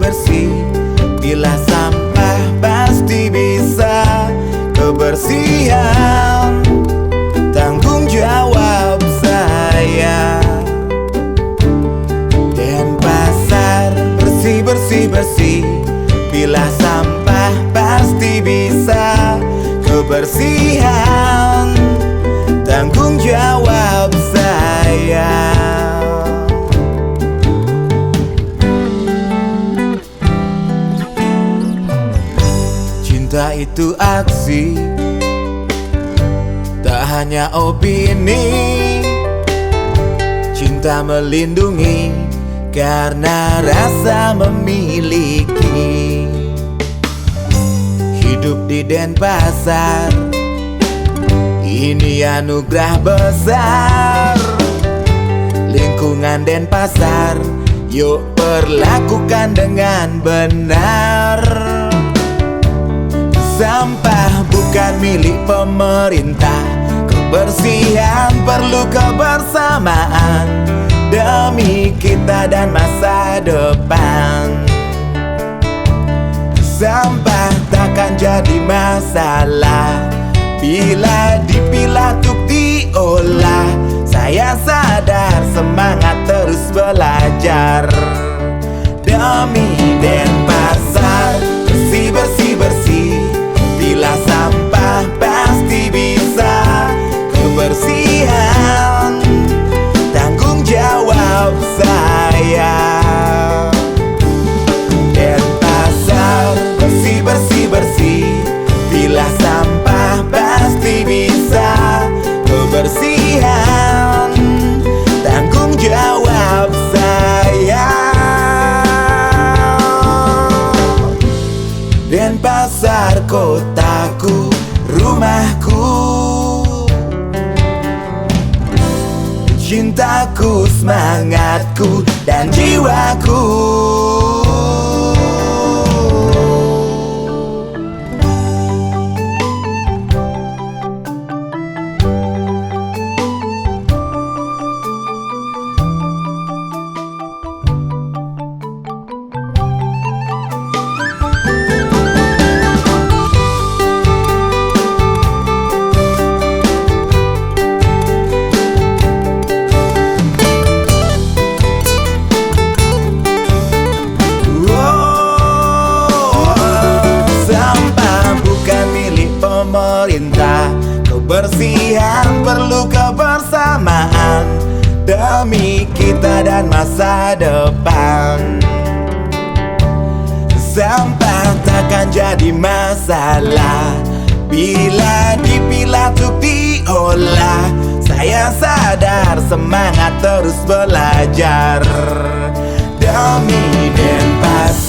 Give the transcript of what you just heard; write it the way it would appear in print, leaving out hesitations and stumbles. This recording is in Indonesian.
bersih-bersih. Pilah sampah pasti bisa. Kebersihan tanggung jawab saya. Denpasar bersih-bersih-bersih. Pilah sampah pasti bisa. Kebersihan tanggung jawab saya. Cinta itu aksi, tak hanya opini. Cinta melindungi karena rasa memiliki. Hidup di Denpasar ini anugerah besar. Lingkungan Denpasar, yuk perlakukan dengan benar. Sampah bukan milik pemerintah. Kebersihan perlu kebersamaan demi kita dan masa depan. Sampah takkan jadi masalah bila dipilah untuk diolah. Saya sadar semangat terus belajar demi Denpasar bersih-bersih-bersih. Pilah sampah pasti bisa. Kebersihan tanggung jawab saya. Denpasar bersih-bersih-bersih. Pilah sampah pasti bisa. Kebersihan tanggung jawab saya. Denpasar kotaku, rumahku, cintaku, semangatku, dan jiwaku. Pemerintah, kebersihan perlu kebersamaan demi kita dan masa depan. Sampah takkan jadi masalah bila dipilah untuk diolah. Saya sadar semangat terus belajar demi Denpasar.